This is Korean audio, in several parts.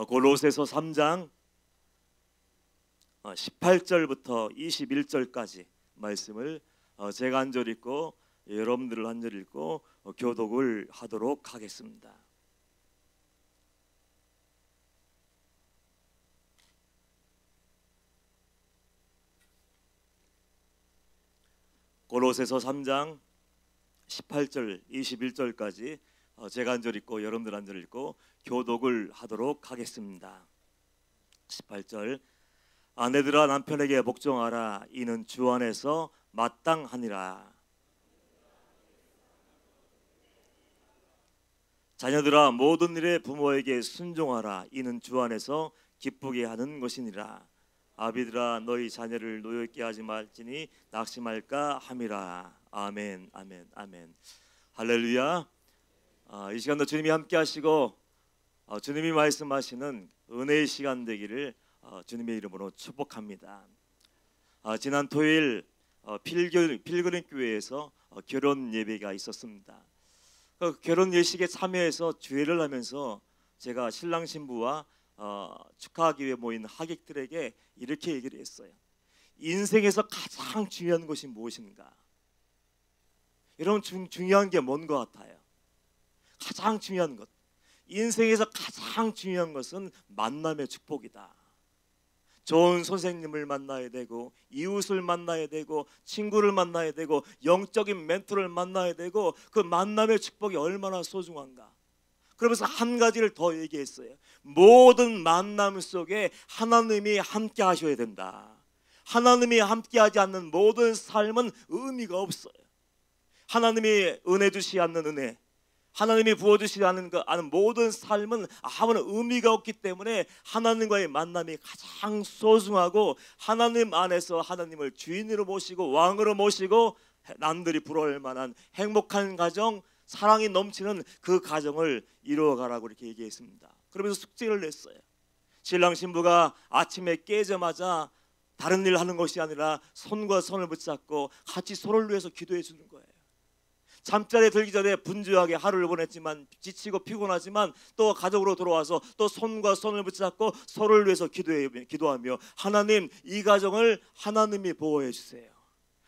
골로새서 3장 18절부터 21절까지 말씀을 제가 한 절 읽고 여러분들을 한 절 읽고 교독을 하도록 하겠습니다. 골로새서 3장 18절 21절까지 제가 한 절 읽고 여러분들 한 절 읽고 교독을 하도록 하겠습니다. 18절 아내들아 남편에게 복종하라. 이는 주 안에서 마땅하니라. 자녀들아 모든 일에 부모에게 순종하라. 이는 주 안에서 기쁘게 하는 것이니라. 아비들아 너희 자녀를 노엽게 하지 말지니 낙심할까 함이라. 아멘 아멘 아멘. 할렐루야. 이 시간도 주님이 함께 하시고 주님이 말씀하시는 은혜의 시간 되기를 주님의 이름으로 축복합니다. 지난 토요일 필그림 교회에서 결혼 예배가 있었습니다. 결혼 예식에 참여해서 주례를 하면서 제가 신랑 신부와 축하하기 위해 모인 하객들에게 이렇게 얘기를 했어요. 인생에서 가장 중요한 것이 무엇인가? 여러분 중요한 게 뭔 것 같아요? 가장 중요한 것, 인생에서 가장 중요한 것은 만남의 축복이다. 좋은 선생님을 만나야 되고 이웃을 만나야 되고 친구를 만나야 되고 영적인 멘토를 만나야 되고 그 만남의 축복이 얼마나 소중한가. 그러면서 한 가지를 더 얘기했어요. 모든 만남 속에 하나님이 함께 하셔야 된다. 하나님이 함께 하지 않는 모든 삶은 의미가 없어요. 하나님이 은혜 주시지 않는 은혜, 하나님이 부어주시지 않는 모든 삶은 아무런 의미가 없기 때문에 하나님과의 만남이 가장 소중하고 하나님 안에서 하나님을 주인으로 모시고 왕으로 모시고 남들이 부러울 만한 행복한 가정, 사랑이 넘치는 그 가정을 이루어가라고 이렇게 얘기했습니다. 그러면서 숙제를 냈어요. 신랑 신부가 아침에 깨자마자 다른 일 하는 것이 아니라 손과 손을 붙잡고 같이 서로를 위해서 기도해 주는 거예요. 잠자리에 들기 전에 분주하게 하루를 보냈지만 지치고 피곤하지만 또 가족으로 돌아와서 또 손과 손을 붙잡고 서로를 위해서 기도하며 하나님 이 가정을 하나님이 보호해 주세요.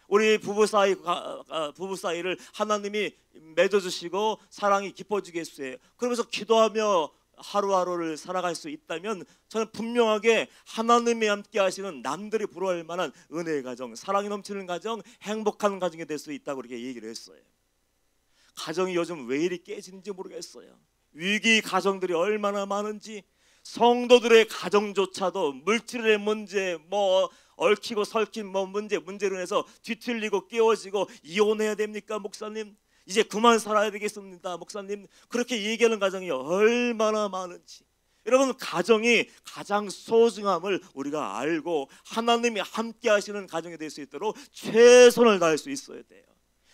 우리 부부 사이를 하나님이 맺어주시고 사랑이 깊어지게 해주세요. 그러면서 기도하며 하루하루를 살아갈 수 있다면 저는 분명하게 하나님이 함께 하시는 남들이 부러워할 만한 은혜의 가정, 사랑이 넘치는 가정, 행복한 가정이 될 수 있다고 이렇게 얘기를 했어요. 가정이 요즘 왜 이리 깨지는지 모르겠어요. 위기 가정들이 얼마나 많은지, 성도들의 가정조차도 물질의 문제, 얽히고 설킨 문제로 해서 뒤틀리고 깨어지고 이혼해야 됩니까 목사님? 이제 그만 살아야 되겠습니다 목사님? 그렇게 얘기하는 가정이 얼마나 많은지. 여러분 가정이 가장 소중함을 우리가 알고 하나님이 함께 하시는 가정이 될 수 있도록 최선을 다할 수 있어야 돼요.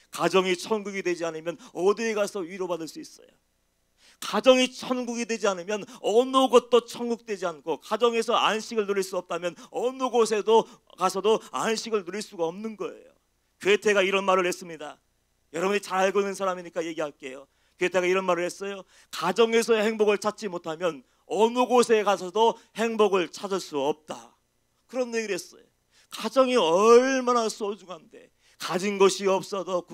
가정이 천국이 되지 않으면 어디에 가서 위로받을 수 있어요? 가정이 천국이 되지 않으면 어느 곳도 천국 되지 않고, 가정에서 안식을 누릴 수 없다면 어느 곳에도 가서도 안식을 누릴 수가 없는 거예요. 괴테가 이런 말을 했습니다. 여러분이 잘 알고 있는 사람이니까 얘기할게요. 괴테가 이런 말을 했어요. 가정에서 행복을 찾지 못하면 어느 곳에 가서도 행복을 찾을 수 없다. 그런 얘기를 했어요. 가정이 얼마나 소중한데, 가진 것이 없어도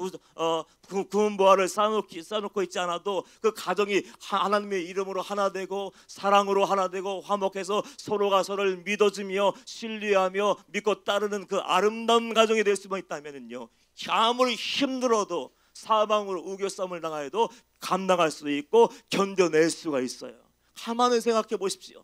구운 보화를 쌓아놓고 있지 않아도 그 가정이 하나님의 이름으로 하나 되고 사랑으로 하나 되고 화목해서 서로가 서로를 믿어주며 신뢰하며 믿고 따르는 그 아름다운 가정이 될 수만 있다면요, 아무리 힘들어도 사방으로 우겨싸움을 당하여도 감당할 수 있고 견뎌낼 수가 있어요. 가만히 생각해 보십시오.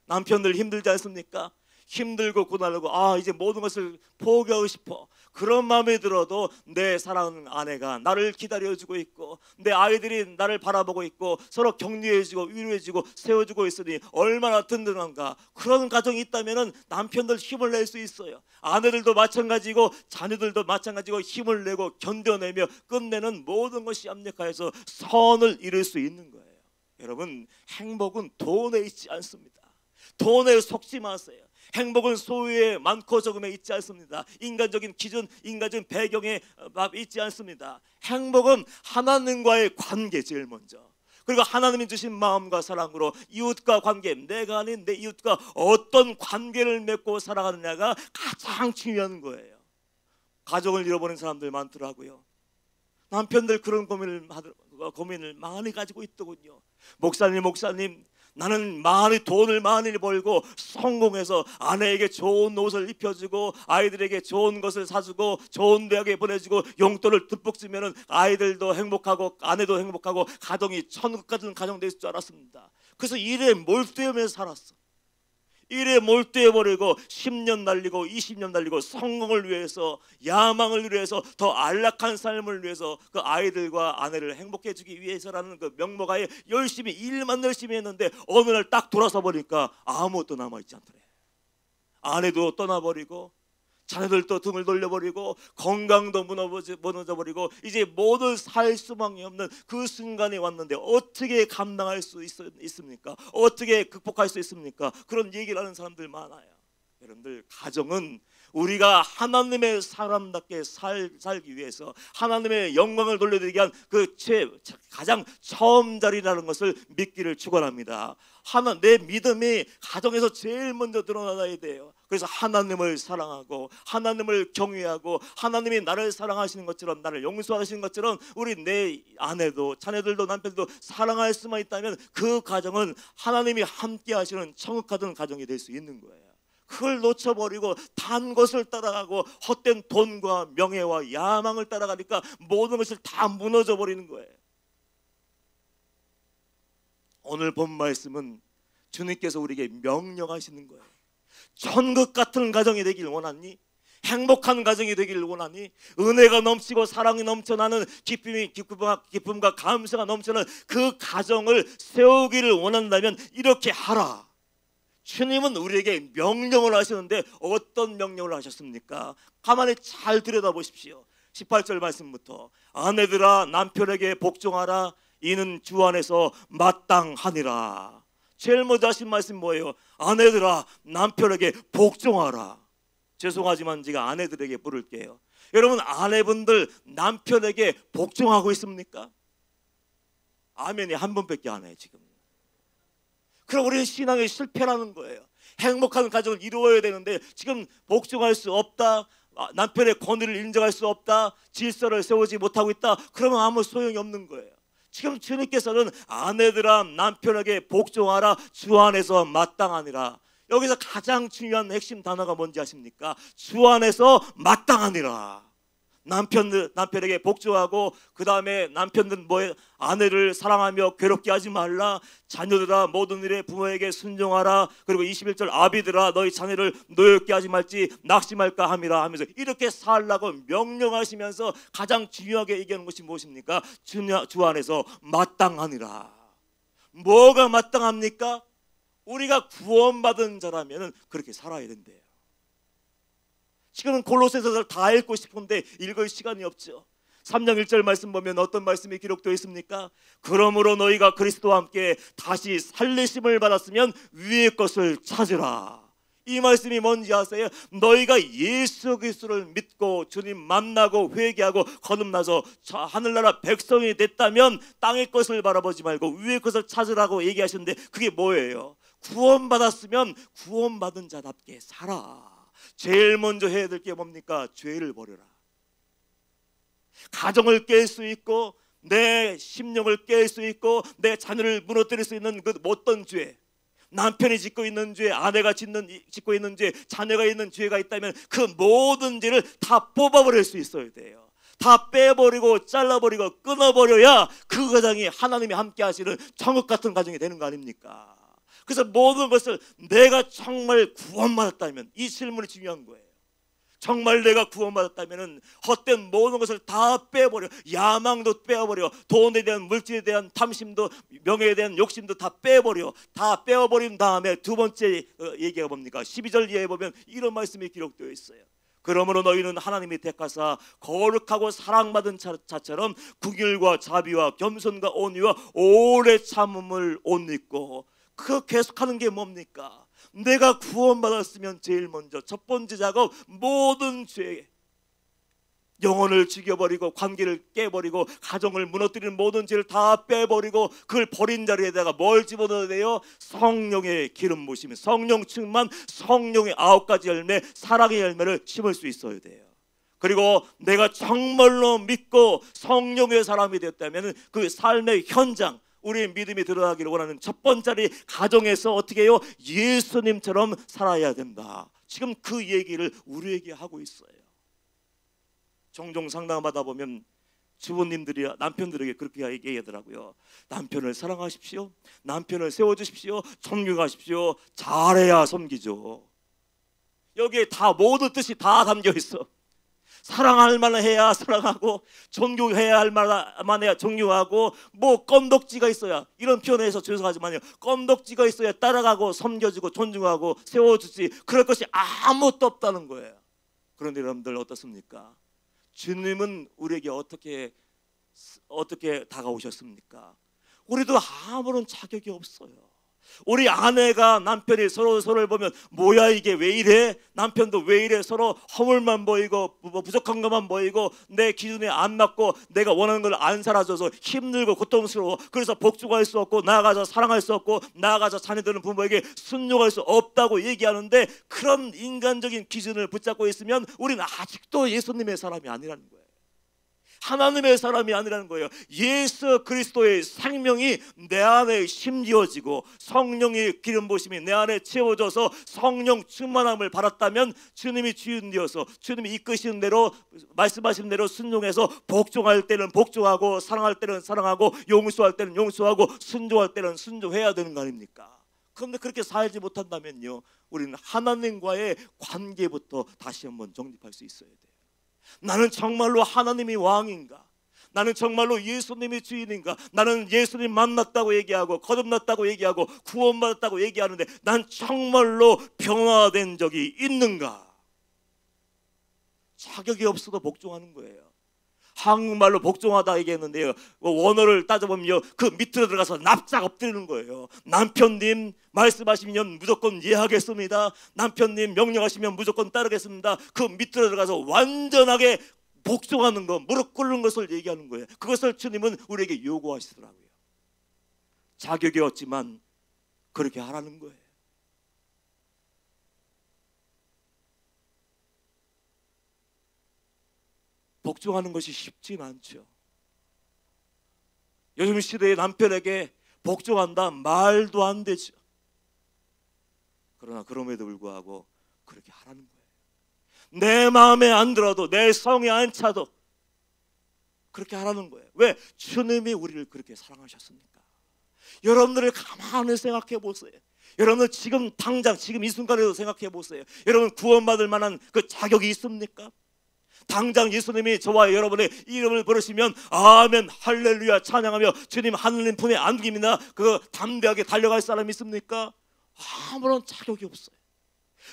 남편들 힘들지 않습니까? 힘들고 고달하고 이제 모든 것을 포기하고 싶어, 그런 마음이 들어도 내 사랑하는 아내가 나를 기다려주고 있고 내 아이들이 나를 바라보고 있고 서로 격려해주고 위로해주고 세워주고 있으니 얼마나 든든한가. 그런 가정이 있다면 남편들 힘을 낼 수 있어요. 아내들도 마찬가지고 자녀들도 마찬가지고 힘을 내고 견뎌내며 끝내는 모든 것이 합력하여서 선을 이룰 수 있는 거예요. 여러분 행복은 돈에 있지 않습니다. 돈에 속지 마세요. 행복은 소유에 많고 적음에 있지 않습니다. 인간적인 기준, 인간적인 배경에 있지 않습니다. 행복은 하나님과의 관계 제일 먼저, 그리고 하나님이 주신 마음과 사랑으로 이웃과 관계, 내가 아닌 내 이웃과 어떤 관계를 맺고 살아가느냐가 가장 중요한 거예요. 가정을 잃어버린 사람들 많더라고요. 남편들 그런 고민을 많이 가지고 있더군요. 목사님, 나는 돈을 많이 벌고 성공해서 아내에게 좋은 옷을 입혀주고 아이들에게 좋은 것을 사주고 좋은 대학에 보내주고 용돈을 듬뿍 주면은 아이들도 행복하고 아내도 행복하고 가정이 천국 같은 가정 될 줄 알았습니다. 그래서 일에 몰두하면서 살았어. 일에 몰두해버리고 10년 날리고 20년 날리고 성공을 위해서, 야망을 위해서, 더 안락한 삶을 위해서, 그 아이들과 아내를 행복해주기 위해서라는 그 명목하에 일만 열심히 했는데 어느 날 딱 돌아서 보니까 아무것도 남아있지 않더래. 아내도 떠나버리고 자녀들도 등을 돌려버리고 건강도 무너져버리고 이제 모든 살 수밖에 없는 그 순간이 왔는데 어떻게 감당할 수 있습니까? 어떻게 극복할 수 있습니까? 그런 얘기를 하는 사람들 많아요. 여러분들, 가정은 우리가 하나님의 사람답게 살기 위해서 하나님의 영광을 돌려드리기 위한 가장 처음 자리라는 것을 믿기를 축원합니다. 내 믿음이 가정에서 제일 먼저 드러나야 돼요. 그래서 하나님을 사랑하고 하나님을 경외하고 하나님이 나를 사랑하시는 것처럼, 나를 용서하시는 것처럼 우리 내 아내도 자녀들도 남편도 사랑할 수만 있다면 그 가정은 하나님이 함께 하시는 천국 같은 가정이 될 수 있는 거예요. 그걸 놓쳐버리고 단 것을 따라가고 헛된 돈과 명예와 야망을 따라가니까 모든 것을 다 무너져 버리는 거예요. 오늘 본 말씀은 주님께서 우리에게 명령하시는 거예요. 천국 같은 가정이 되길 원하니? 행복한 가정이 되기를 원하니? 은혜가 넘치고 사랑이 넘쳐나는 기쁨과 감사가 넘쳐나는 그 가정을 세우기를 원한다면 이렇게 하라. 주님은 우리에게 명령을 하시는데 어떤 명령을 하셨습니까? 가만히 잘 들여다보십시오. 18절 말씀부터 아내들아 남편에게 복종하라. 이는 주 안에서 마땅하니라. 제일 먼저 하신 말씀이 뭐예요? 아내들아 남편에게 복종하라. 죄송하지만 제가 아내들에게 부를게요. 여러분, 아내분들 남편에게 복종하고 있습니까? 아멘이 한 번밖에 안 해요 지금. 그럼 우리는 신앙의 실패라는 거예요. 행복한 가정을 이루어야 되는데 지금 복종할 수 없다, 남편의 권위를 인정할 수 없다, 질서를 세우지 못하고 있다, 그러면 아무 소용이 없는 거예요. 지금 주님께서는 아내들아 남편에게 복종하라. 주 안에서 마땅하니라. 여기서 가장 중요한 핵심 단어가 뭔지 아십니까? 주 안에서 마땅하니라. 남편에게 복종하고 그 다음에 남편은 아내를 사랑하며 괴롭게 하지 말라. 자녀들아 모든 일에 부모에게 순종하라. 그리고 21절 아비들아 너희 자녀를 노엽게 하지 말지 낙심할까 함이라 하면서 이렇게 살라고 명령하시면서 가장 중요하게 얘기하는 것이 무엇입니까? 주 안에서 마땅하니라. 뭐가 마땅합니까? 우리가 구원받은 자라면 그렇게 살아야 된대요. 지금은 골로새서를 다 읽고 싶은데 읽을 시간이 없죠. 3장 1절 말씀 보면 어떤 말씀이 기록되어 있습니까? 그러므로 너희가 그리스도와 함께 다시 살리심을 받았으면 위의 것을 찾으라. 이 말씀이 뭔지 아세요? 너희가 예수 그리스도를 믿고 주님 만나고 회개하고 거듭나서 하늘나라 백성이 됐다면 땅의 것을 바라보지 말고 위의 것을 찾으라고 얘기하셨는데 그게 뭐예요? 구원받았으면 구원받은 자답게 살아. 제일 먼저 해야 될 게 뭡니까? 죄를 버려라. 가정을 깰 수 있고 내 심령을 깰 수 있고 내 자녀를 무너뜨릴 수 있는 그 어떤 죄, 남편이 짓고 있는 죄, 아내가 짓고 있는 죄, 자녀가 있는 죄가 있다면 그 모든 죄를 다 뽑아버릴 수 있어야 돼요. 다 빼버리고 잘라버리고 끊어버려야 그 가정이 하나님이 함께 하시는 천국 같은 가정이 되는 거 아닙니까? 그래서 모든 것을 내가 정말 구원받았다면, 이 질문이 중요한 거예요. 정말 내가 구원받았다면 헛된 모든 것을 다 빼버려. 야망도 빼버려. 돈에 대한, 물질에 대한 탐심도, 명예에 대한 욕심도 다 빼버려. 다 빼어버린 다음에 두 번째 얘기가 뭡니까? 12절 이하에 보면 이런 말씀이 기록되어 있어요. 그러므로 너희는 하나님이 택하사 거룩하고 사랑받은 자처럼 긍휼과 자비와 겸손과 온유와 오래 참음을 옷 입고. 그 계속하는 게 뭡니까? 내가 구원받았으면 제일 먼저 첫 번째 작업, 모든 죄, 영혼을 죽여버리고 관계를 깨버리고 가정을 무너뜨리는 모든 죄를 다 빼버리고 그걸 버린 자리에다가 뭘 집어넣어야 돼요? 성령의 기름 부으심, 성령 충만, 성령의 9가지 열매, 사랑의 열매를 심을 수 있어야 돼요. 그리고 내가 정말로 믿고 성령의 사람이 되었다면 그 삶의 현장, 우리의 믿음이 드러나기를 원하는 첫 번째 가정에서 어떻게 해요? 예수님처럼 살아야 된다. 지금 그 얘기를 우리에게 하고 있어요. 종종 상담하다 보면 주부님들이 남편들에게 그렇게 얘기하더라고요. 남편을 사랑하십시오, 남편을 세워주십시오, 존경하십시오, 잘해야 섬기죠. 여기에 다 모든 뜻이 다 담겨 있어. 사랑할 만한 해야 사랑하고, 존경해야 할 만한 해야 존경하고, 뭐 껌덕지가 있어야, 이런 표현에서 죄송하지만요, 껌덕지가 있어야 따라가고 섬겨주고 존중하고 세워주지, 그럴 것이 아무것도 없다는 거예요. 그런데 여러분들 어떻습니까? 주님은 우리에게 어떻게 다가오셨습니까? 우리도 아무런 자격이 없어요. 우리 아내가 남편이 서로를 보면 뭐야 이게 왜 이래? 남편도 왜 이래? 서로 허물만 보이고 부족한 것만 보이고 내 기준에 안 맞고 내가 원하는 걸 안 살아줘서 힘들고 고통스러워. 그래서 복종할 수 없고 나아가서 사랑할 수 없고 나아가서 자녀들은 부모에게 순종할 수 없다고 얘기하는데, 그런 인간적인 기준을 붙잡고 있으면 우리는 아직도 예수님의 사람이 아니라는 거예요. 하나님의 사람이 아니라는 거예요. 예수 그리스도의 생명이 내 안에 심지어지고 성령의 기름 부으심이 내 안에 채워져서 성령 충만함을 받았다면 주님이 주인 되어서 주님이 이끄시는 대로 말씀하신 대로 순종해서 복종할 때는 복종하고 사랑할 때는 사랑하고 용서할 때는 용서하고 순종할 때는 순종해야 되는 거 아닙니까? 그런데 그렇게 살지 못한다면요, 우리는 하나님과의 관계부터 다시 한번 정립할 수 있어야 돼요. 나는 정말로 하나님이 왕인가? 나는 정말로 예수님이 주인인가? 나는 예수님 만났다고 얘기하고 거듭났다고 얘기하고 구원받았다고 얘기하는데 난 정말로 변화된 적이 있는가? 자격이 없어도 복종하는 거예요. 한국말로 복종하다 얘기했는데요, 원어를 따져보면 그 밑으로 들어가서 납작 엎드리는 거예요. 남편님 말씀하시면 무조건 이해하겠습니다, 남편님 명령하시면 무조건 따르겠습니다. 그 밑으로 들어가서 완전하게 복종하는 거, 무릎 꿇는 것을 얘기하는 거예요. 그것을 주님은 우리에게 요구하시더라고요. 자격이 없지만 그렇게 하라는 거예요. 복종하는 것이 쉽진 않죠. 요즘 시대의 남편에게 복종한다 말도 안 되죠. 그러나 그럼에도 불구하고 그렇게 하라는 거예요. 내 마음에 안 들어도 내 성에 안 차도 그렇게 하라는 거예요. 왜? 주님이 우리를 그렇게 사랑하셨습니까? 여러분들을 가만히 생각해 보세요. 여러분들 지금 당장 지금 이 순간에도 생각해 보세요. 여러분 구원받을 만한 그 자격이 있습니까? 당장 예수님이 저와 여러분의 이름을 부르시면 아멘 할렐루야 찬양하며 주님 하느님 품에 안깁니다, 그 담대하게 달려갈 사람이 있습니까? 아무런 자격이 없어요.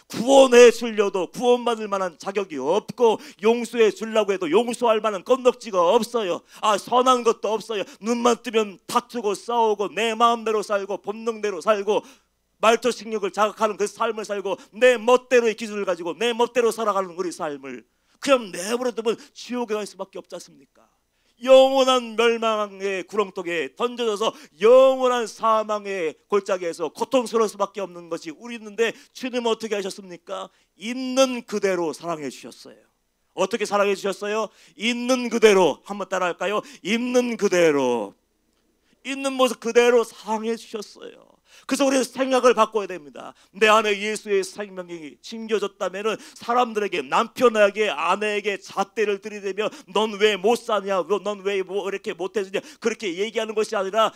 구원해 주려도 구원받을 만한 자격이 없고, 용서해 주려고 해도 용서할 만한 건덕지가 없어요. 선한 것도 없어요. 눈만 뜨면 다투고 싸우고 내 마음대로 살고 본능대로 살고 말초식욕을 자극하는 그 삶을 살고 내 멋대로의 기준을 가지고 내 멋대로 살아가는 우리 삶을 그냥 내버려두면 지옥에 갈 수밖에 없지 않습니까? 영원한 멸망의 구렁텅이에 던져져서 영원한 사망의 골짜기에서 고통스러울 수밖에 없는 것이 우리 있는데, 주님은 어떻게 하셨습니까? 있는 그대로 사랑해 주셨어요. 어떻게 사랑해 주셨어요? 있는 그대로. 한번 따라할까요? 있는 그대로, 있는 모습 그대로 사랑해 주셨어요. 그래서 우리는 생각을 바꿔야 됩니다. 내 안에 예수의 생명이 심겨졌다면 사람들에게, 남편에게, 아내에게 잣대를 들이대며 넌 왜 못 사냐, 넌 왜 이렇게 못해주냐, 그렇게 얘기하는 것이 아니라,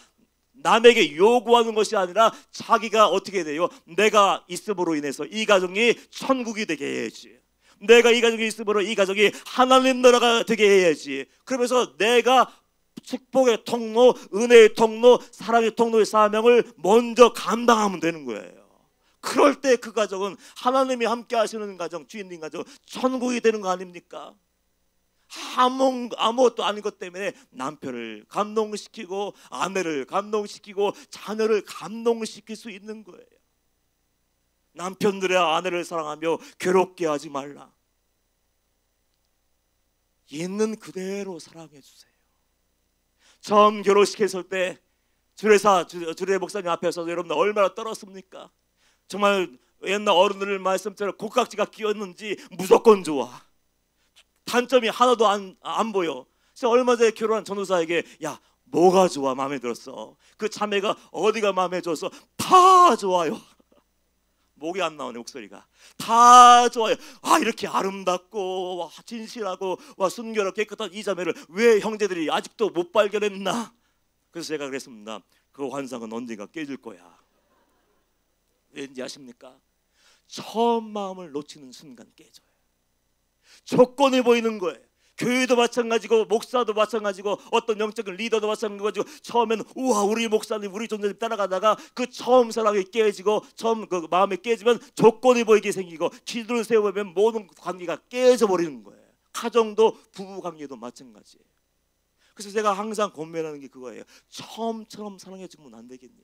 남에게 요구하는 것이 아니라 자기가 어떻게 돼요? 내가 있음으로 인해서 이 가정이 천국이 되게 해야지. 내가 이 가정이 있음으로 이 가정이 하나님 나라가 되게 해야지. 그러면서 내가 축복의 통로, 은혜의 통로, 사랑의 통로의 사명을 먼저 감당하면 되는 거예요. 그럴 때 그 가정은 하나님이 함께 하시는 가정, 주인님 가정, 천국이 되는 거 아닙니까? 아무것도 아닌 것 때문에 남편을 감동시키고 아내를 감동시키고 자녀를 감동시킬 수 있는 거예요. 남편들의 아내를 사랑하며 괴롭게 하지 말라. 있는 그대로 사랑해 주세요. 처음 결혼식 했을 때 주례 목사님 앞에서 여러분들 얼마나 떨었습니까? 정말 옛날 어른들 말씀처럼 곶깍지가 끼었는지 무조건 좋아. 단점이 하나도 안 보여. 그래서 얼마 전에 결혼한 전도사에게 야 뭐가 좋아 마음에 들었어. 그 자매가 어디가 마음에 들었어? 다 좋아요. 목이 안 나오네 목소리가. 다 좋아요. 아 이렇게 아름답고 와, 진실하고 와 순결하고 깨끗한 이 자매를 왜 형제들이 아직도 못 발견했나? 그래서 제가 그랬습니다. 그 환상은 언젠가 깨질 거야. 왠지 아십니까? 처음 마음을 놓치는 순간 깨져요. 조건이 보이는 거예요. 교회도 마찬가지고 목사도 마찬가지고 어떤 영적인 리더도 마찬가지고 처음에는 우와 우리 목사님 우리 존재님 따라가다가 그 처음 사랑이 깨지고 처음 그 마음이 깨지면 조건이 보이게 생기고 기준을 세우면 모든 관계가 깨져 버리는 거예요. 가정도 부부 관계도 마찬가지예요. 그래서 제가 항상 고민하는 게 그거예요. 처음처럼 사랑해 주면 안 되겠냐.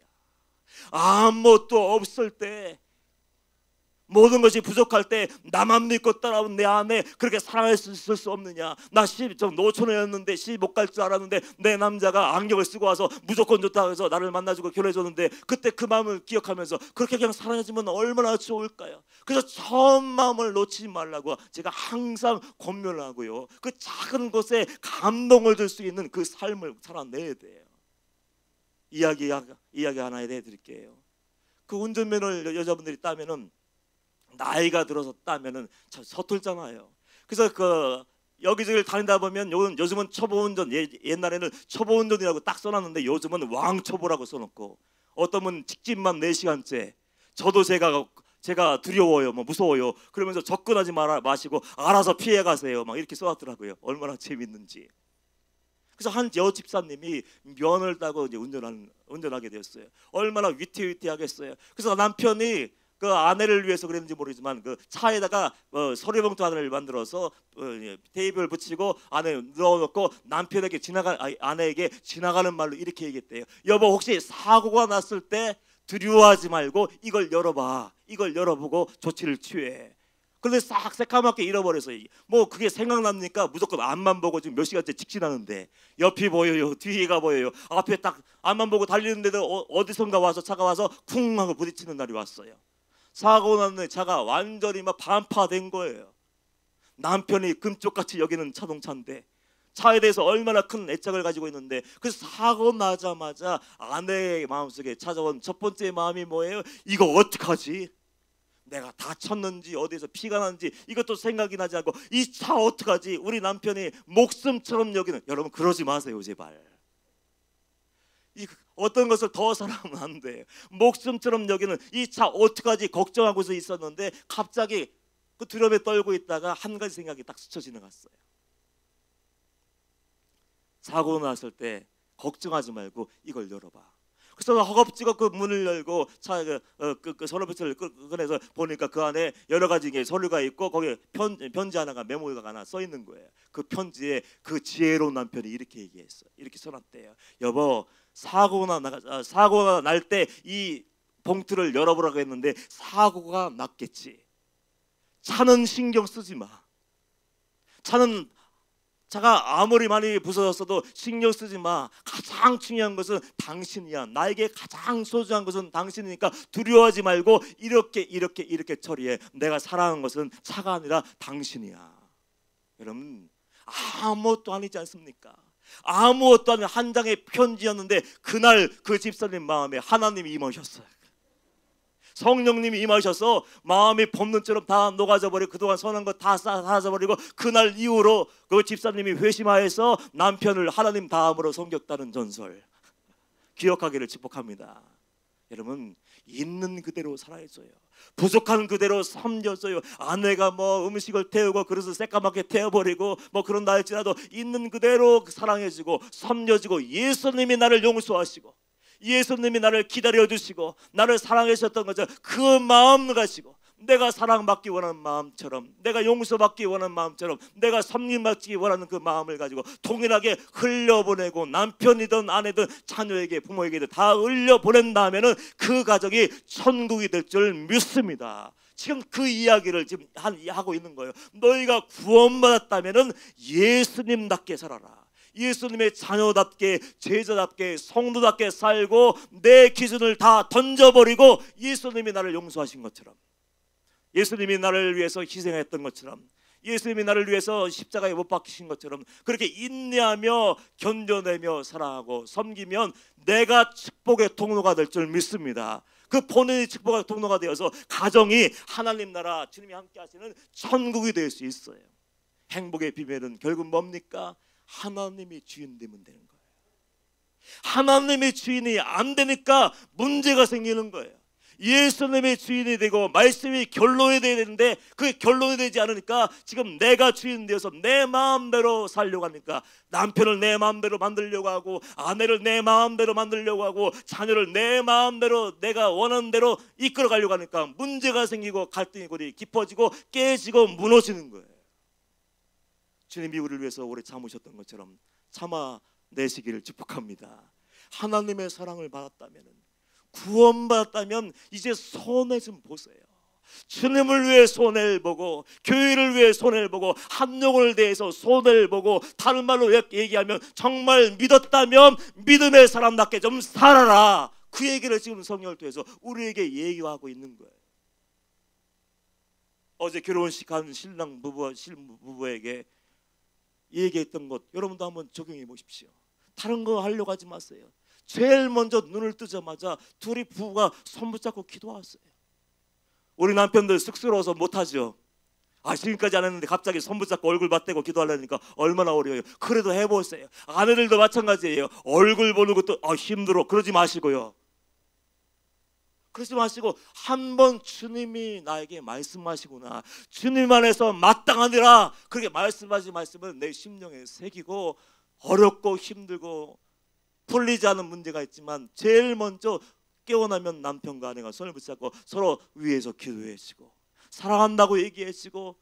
아무것도 없을 때 모든 것이 부족할 때 나만 믿고 따라온 내 아내 그렇게 사랑할 수 있을 수 없느냐. 나 좀 노처녀였는데 시집 못 갈 줄 알았는데 내 남자가 안경을 쓰고 와서 무조건 좋다고 해서 나를 만나주고 결혼해줬는데 그때 그 마음을 기억하면서 그렇게 그냥 사랑해주면 얼마나 좋을까요? 그래서 처음 마음을 놓치지 말라고 제가 항상 권면을 하고요. 그 작은 것에 감동을 줄 수 있는 그 삶을 살아내야 돼요. 이야기 하나 해드릴게요. 그 운전면허를 여자분들이 따면은 나이가 들어서 따면은 참 서툴잖아요. 그래서 그 여기저기를 다니다 보면 요즘은 초보 운전, 옛날에는 초보 운전이라고 딱 써놨는데 요즘은 왕초보라고 써놓고 어떤 분은 직진만 4시간째. 저도 제가 두려워요, 뭐 무서워요. 그러면서 접근하지 마시고 알아서 피해 가세요. 막 이렇게 써놨더라고요. 얼마나 재밌는지. 그래서 한 여집사님이 면허를 따고 이제 운전하게 되었어요. 얼마나 위태위태하겠어요. 그래서 남편이 그 아내를 위해서 그랬는지 모르지만 그 차에다가 서류봉투 하나를 만들어서 테이프를 붙이고 안에 넣어놓고 남편에게 아내에게 지나가는 말로 이렇게 얘기했대요. 여보 혹시 사고가 났을 때 두려워하지 말고 이걸 열어봐. 이걸 열어보고 조치를 취해. 그런데 싹 새까맣게 잃어버려서 뭐 그게 생각납니까? 무조건 앞만 보고 지금 몇 시간째 직진하는데 옆이 보여요, 뒤가 보여요. 앞에 딱 앞만 보고 달리는데도 어디선가 와서 차가 와서 쿵 하고 부딪히는 날이 왔어요. 사고 났는데 차가 완전히 막 반파된 거예요. 남편이 금쪽같이 여기는 자동차인데 차에 대해서 얼마나 큰 애착을 가지고 있는데 그래서 사고 나자마자 아내의 마음속에 찾아온 첫 번째 마음이 뭐예요? 이거 어떡하지? 내가 다쳤는지 어디에서 피가 났는지 이것도 생각이 나지 않고 이 차 어떡하지? 우리 남편이 목숨처럼 여기는. 여러분 그러지 마세요 제발. 어떤 것을 더 사랑하면 안 돼요. 목숨처럼 여기는 이 차 어떡하지 걱정하고서 있었는데 갑자기 그 두려움에 떨고 있다가 한 가지 생각이 딱 스쳐 지나갔어요. 사고 났을 때 걱정하지 말고 이걸 열어봐. 그래서 허겁지겁 그 문을 열고 차 그 서류부터를 꺼내서 보니까 그 안에 여러 가지 서류가 있고 거기에 편지 하나가 메모가 하나 써 있는 거예요. 그 편지에 그 지혜로운 남편이 이렇게 얘기했어요. 이렇게 써놨대요. 여보 사고가 날 때 이 봉투를 열어보라고 했는데 사고가 났겠지. 차는 신경 쓰지 마. 차가 아무리 많이 부서졌어도 신경 쓰지 마. 가장 중요한 것은 당신이야. 나에게 가장 소중한 것은 당신이니까 두려워하지 말고 이렇게 처리해. 내가 사랑하는 것은 차가 아니라 당신이야. 여러분 아무것도 아니지 않습니까? 아무것도 아닌 한 장의 편지였는데 그날 그 집사님 마음에 하나님이 임하셨어요. 성령님이 임하셔서 마음이 봄눈처럼 다 녹아져 버리고 그동안 선한 거 다 사라져 버리고 그날 이후로 그 집사님이 회심하여서 남편을 하나님 다음으로 섬겼다는 전설 기억하기를 축복합니다. 여러분 있는 그대로 살아야줘요. 부족한 그대로 섬겨줘요. 아내가 뭐 음식을 태우고 그릇을 새까맣게 태워버리고 뭐 그런다 할지라도 있는 그대로 사랑해주고 섬겨주고 예수님이 나를 용서하시고 예수님이 나를 기다려주시고 나를 사랑하셨던 거죠. 그 마음을 가지고 내가 사랑받기 원하는 마음처럼, 내가 용서받기 원하는 마음처럼, 내가 섬김받기 원하는 그 마음을 가지고 동일하게 흘려보내고 남편이든 아내든 자녀에게 부모에게 다 흘려보낸다면은 그 가정이 천국이 될 줄 믿습니다. 지금 그 이야기를 지금 하고 있는 거예요. 너희가 구원받았다면은 예수님답게 살아라. 예수님의 자녀답게, 제자답게, 성도답게 살고 내 기준을 다 던져버리고 예수님이 나를 용서하신 것처럼, 예수님이 나를 위해서 희생했던 것처럼, 예수님이 나를 위해서 십자가에 못 박히신 것처럼 그렇게 인내하며 견뎌내며 살아가고 섬기면 내가 축복의 통로가 될 줄 믿습니다. 그 본인의 축복의 통로가 되어서 가정이 하나님 나라, 주님이 함께 하시는 천국이 될 수 있어요. 행복의 비밀은 결국 뭡니까? 하나님이 주인 되면 되는 거예요. 하나님이 주인이 안 되니까 문제가 생기는 거예요. 예수님이 주인이 되고 말씀이 결론이 되어야 되는데 그게 결론이 되지 않으니까 지금 내가 주인 되어서 내 마음대로 살려고 하니까 남편을 내 마음대로 만들려고 하고, 아내를 내 마음대로 만들려고 하고, 자녀를 내 마음대로 내가 원하는 대로 이끌어 가려고 하니까 문제가 생기고 갈등이 골이 깊어지고 깨지고 무너지는 거예요. 주님이 우리를 위해서 오래 참으셨던 것처럼 참아내시기를 축복합니다. 하나님의 사랑을 받았다면, 구원받았다면 이제 손해 좀 보세요. 주님을 위해 손해를 보고, 교회를 위해 손해를 보고, 합력을 대해서 손해를 보고, 다른 말로 얘기하면 정말 믿었다면 믿음의 사람답게 좀 살아라. 그 얘기를 지금 성령을 통해서 우리에게 얘기하고 있는 거예요. 어제 결혼식 한 신랑 부부에게 얘기했던 것 여러분도 한번 적용해 보십시오. 다른 거 하려고 하지 마세요. 제일 먼저 눈을 뜨자마자 둘이 부부가 손 붙잡고 기도했어요. 우리 남편들 쑥스러워서 못하죠. 지금까지 안 했는데 갑자기 손 붙잡고 얼굴 맞대고 기도하려니까 얼마나 어려워요. 그래도 해보세요. 아내들도 마찬가지예요. 얼굴 보는 것도 힘들어. 그러지 마시고요. 그러지 마시고 한번 주님이 나에게 말씀하시구나, 주님 안에서 마땅하니라 그렇게 말씀하신 말씀을 내 심령에 새기고, 어렵고 힘들고 풀리지 않은 문제가 있지만 제일 먼저 깨어나면 남편과 아내가 손을 붙잡고 서로 위에서 기도해주고, 사랑한다고 얘기해주고,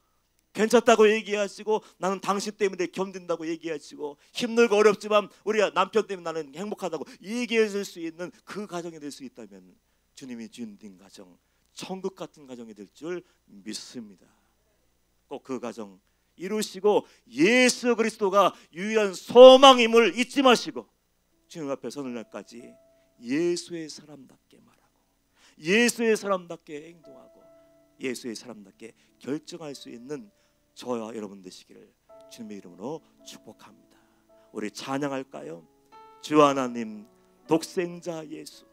괜찮다고 얘기하시고, 나는 당신 때문에 견딘다고 얘기하시고, 힘들고 어렵지만 우리 남편 때문에 나는 행복하다고 얘기해 줄 수 있는 그 가정이 될 수 있다면 주님이 주인 가정, 천국 같은 가정이 될 줄 믿습니다. 꼭 그 가정 이루시고 예수 그리스도가 유일한 소망임을 잊지 마시고 주님 앞에 서는 날까지 예수의 사람답게 말하고, 예수의 사람답게 행동하고, 예수의 사람답게 결정할 수 있는 저와 여러분 되시기를 주님의 이름으로 축복합니다. 우리 찬양할까요? 주 하나님 독생자 예수.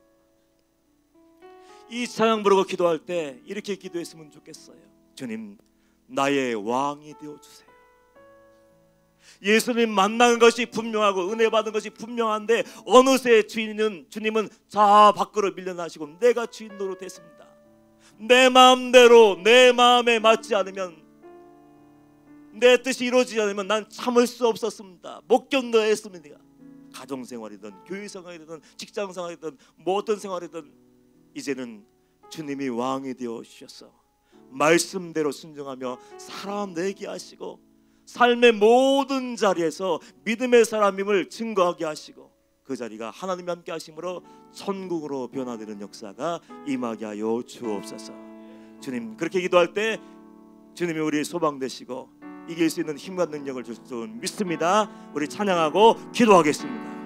이 찬양 부르고 기도할 때 이렇게 기도했으면 좋겠어요. 주님, 나의 왕이 되어주세요. 예수님 만난 것이 분명하고 은혜 받은 것이 분명한데 어느새 주님은 자 밖으로 밀려나시고 내가 주인 노릇했습니다. 내 마음대로 내 마음에 맞지 않으면, 내 뜻이 이루어지지 않으면 난 참을 수 없었습니다. 못 견뎌야 했습니다. 가정생활이든 교회생활이든 직장생활이든 뭐 어떤 생활이든 이제는 주님이 왕이 되어 주셔서 말씀대로 순종하며 살아내게 하시고, 삶의 모든 자리에서 믿음의 사람임을 증거하게 하시고, 그 자리가 하나님이 함께 하심으로 천국으로 변화되는 역사가 임하게 하여 주옵소서. 주님, 그렇게 기도할 때 주님이 우리의 소망 되시고 이길 수 있는 힘과 능력을 줄 줄 믿습니다. 우리 찬양하고 기도하겠습니다.